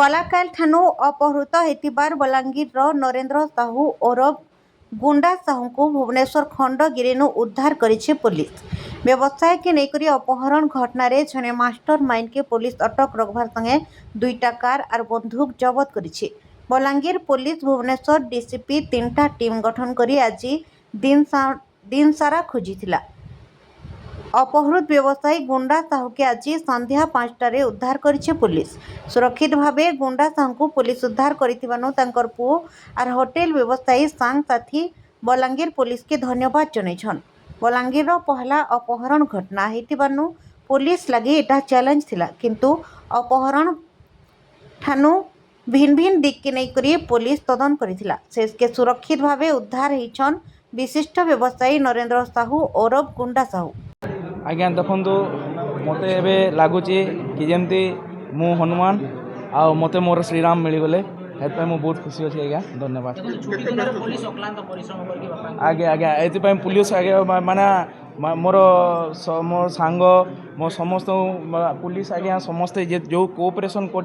गलाकाल ठानु अपहृत होतिबार बलांगीर नरेंद्र साहू ओरफ गुंडा साहू को भुवनेश्वर खंडगिरी उद्धार करिछि पुलिस। व्यवसाय के नेकरी अपहरण घटना जड़े मास्टर माइंड के पुलिस अटक रखबार संगे 2टा कार और बंदूक जबत करिछि। बलांगीर पुलिस भुवनेश्वर डीसीपी 3टा टीम गठन करी आज दिन सारा खोजिथिला। अपहृत व्यवसायी गुंडा साहू के आज संध्या 5टारे उद्धार करिछि पुलिस। सुरक्षित भावे गुंडा साहू को पुलिस उद्धार करिथिबानु तांकर पुओ और होटेल व्यवसायी सांग साथी बलांगीर पुलिस के धन्यवाद जनाइछन। बलांगीर पहला अपहरण घटना हेतिबानु पुलिस लगे एटा चैलेंज थिला, किंतु अपहरण ठानु भिन्न भिन्न दिक के नहीं पुलिस तदन करिथिला। शेष के सुरक्षित भावे उद्धार होइछन विशिष्ट व्यवसायी नरेंद्र साहू ओरफ गुंडा साहू। आज्ञा देखु मत ए लगुच कि जमी मु हनुमान आ मत मोर श्रीराम मिलगले से मुझे बहुत खुशी अच्छी आज्ञा धन्यवाद। आज्ञा आज्ञा ये पुलिस आज्ञा माने मोर मो सांग मो समस्त पुलिस आज्ञा समस्ते जो कोऑपरेशन कर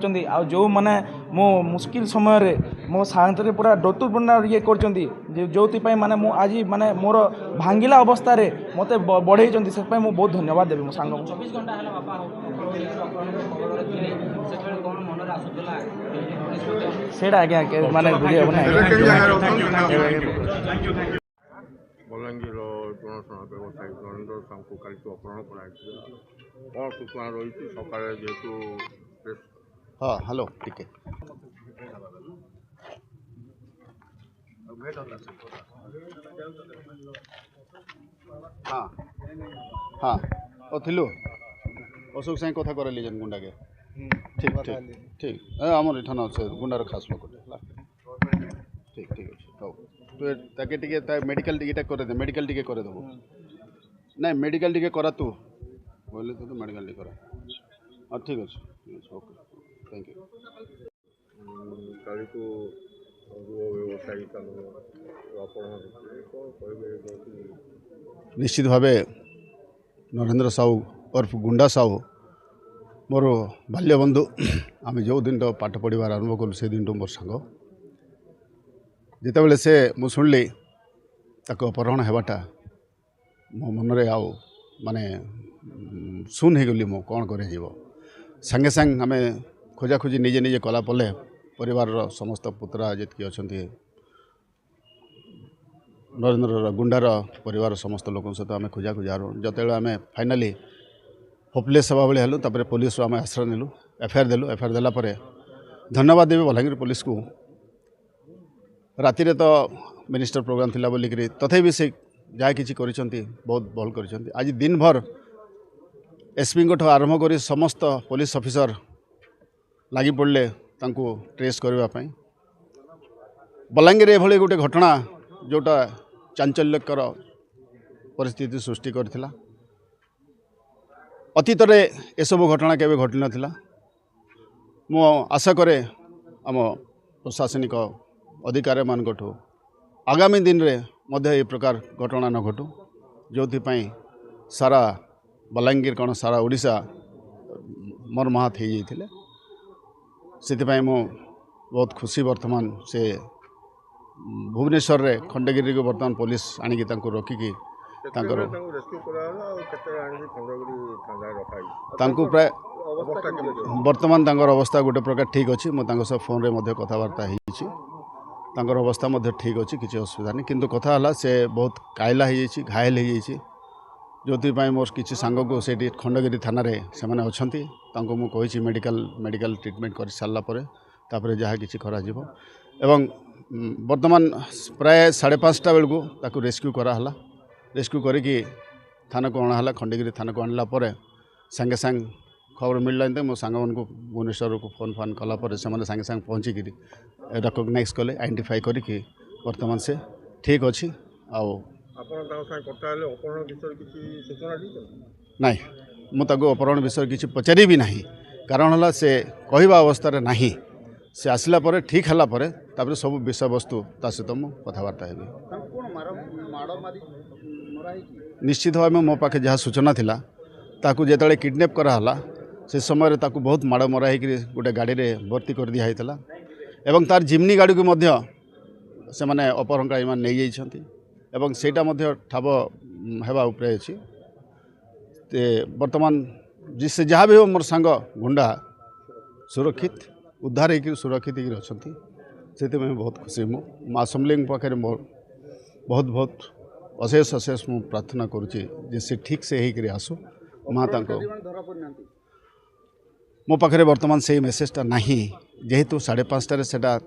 जो माने मो मुश्किल समय रे मो साथ पूरा डतुपूर्ण ये कर जो माने मु आज माने मोर भांगिला अवस्था रे मते बढ़े से बहुत धन्यवाद देवी मो सांग सेटा आज्ञा माने बुझे बलांगीर जनाशुना व्यवसायी नरेंद्र साहू को कल अपहरण कर सूचना रही सका जेहतु हाँ हेलो ठीक है हाँ हाँ ओ थिलु अशोक साई कथा कर जन गुंडा के ठीक ठीक ठीक आमर इठान अच्छे गुंडार खास लोक ठीक ठीक अच्छे हौ तो ताके टिके मेडिकल टिकेटा कर दे मेडिकल टिके कर देबो नहीं मेडिकल टिके करा तू बोले तो मेडिकल टिके करा हाँ ठीक अच्छे ओके थैंक यू काली को व्यवसायी निश्चित भावे नरेंद्र साहू उर्फ गुंडा साहू मोर बाल्य बंधु आम जो दिन पाठ पढ़ार आरंभ कलु से दिन मोर सांग जिते से मु शुणिली अपहरण होगाटा मो मनरे आउ माने सुन हो गली मो कौन कर सांगे सांग आम खोजा खोजी निजे निजे कला पले परिवार समस्त पुत्रा जितकी अच्छा नरेंद्र गुंडार परिवार समस्त लोक सहित आम खोजा खोजा जो आम फाइनाली होपलेस हवा भाई हेलु तापर पुलिस आम आश्रय नेलु एफआईआर देलु एफआईआर देलापर धन्यवाद देवी बलांगीर पुलिस को राति तो मिनिस्टर प्रोग्राम थिला बोलिकी तथापि से जहाँ कि बहुत भल कर आज दिन भर एसपी आरंभ कर समस्त पुलिस ऑफिसर लगी पड़े ट्रेस करने बलांगीर एभली गोटे घटना जोटा चांचल्यकर परिस्थिति सृष्टि करथिला। अतीत एसबू घटना केवे घटी नाथिला। मो आशा करे आम प्रशासनिक अधिकारी मानकठू आगामी दिन रे मध्य ए प्रकार घटना न घटू जो सारा बलांगीर कौन सारा ओडिशा मर्माहत हो जाइए से मो बहुत खुशी वर्तमान से भुवनेश्वर रे खंडगिरी को वर्तमान पुलिस आनिकी रखिकी प्राय वर्तमान अवस्था गोटे प्रकार ठीक अच्छी मुझे फोन रे कथबार्ता होकर अवस्था ठीक अच्छी किसी असुविधा नहीं किंतु कथा है से बहुत कायला हो घायल हो जो मोर किसी सांग को से खंडगिरी थाना से मैंने अच्छा मुझे मेडिकल ट्रिटमेंट कर सारापर जहाँ कि एवं वर्तमान प्राय 5:30 बेलू ताकू रेस्क्यू कराला रेस्क्यू करी थाना को अणाला खंडगिरी थाना को आणला सांगे सांग खबर मिलला मो सांग मन को भुवनेश्वर को फोन फान कलापर से सांगे सांग पहुँचिक रेकग्नाइज कले आइडेंटिफाई करके वर्तमान से ठीक अच्छी नाई मुझे अपहरण विषय किसी पचारि भी ना कारण है से कहवा अवस्था ना से आसला परे ठीक हला परे तापर सब विषय वस्तु ता सहित मु कथबार्ता हेबी निश्चित भाव मो पाखे जहाँ सूचना थिला ताकू जेतले किडनैप कराला से समय ताकू बहुत माड़ मरा होकर गोटे गाड़ी में भर्ती कर दिया होता एवं तार जिम्नी गाड़ी को से माने अपहरणकारी मैंने नहीं जाइछन्ति एवं सेटा मध्य ठाब हेबा उपरे अछि ते वर्तमान जिससे जहाँ भी हो मोर सांग गुंडा सुरक्षित उद्धार होकर सुरक्षित होकर अछन्ति से बहुत खुशी मु माँ समलिंग पाखे मोर बहुत बहुत अशेष अशेष मु प्रार्थना करुच्ची जे से ठीक से होकर आसु माँ तांको मो पाखे वर्तमान से मेसेजटा नहीं जेहेतु 5:30 सेटा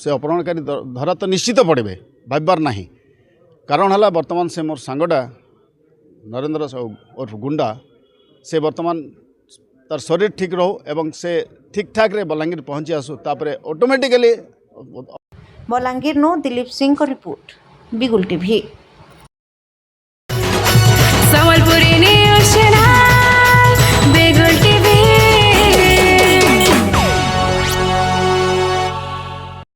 से अपहरणकारी धरा तो निश्चित पड़े भाबार ना कारण है वर्तमान से मोर सांगटा नरेंद्र साहू उर्फ गुंडा से वर्तमान तार शरीर ठीक रो एवं से ठीक ठाक रे बलांगीर पहुँची आसु तापर ऑटोमेटिकली बलांगीर नो दिलीप सिंह को रिपोर्ट बिगुल टीवी।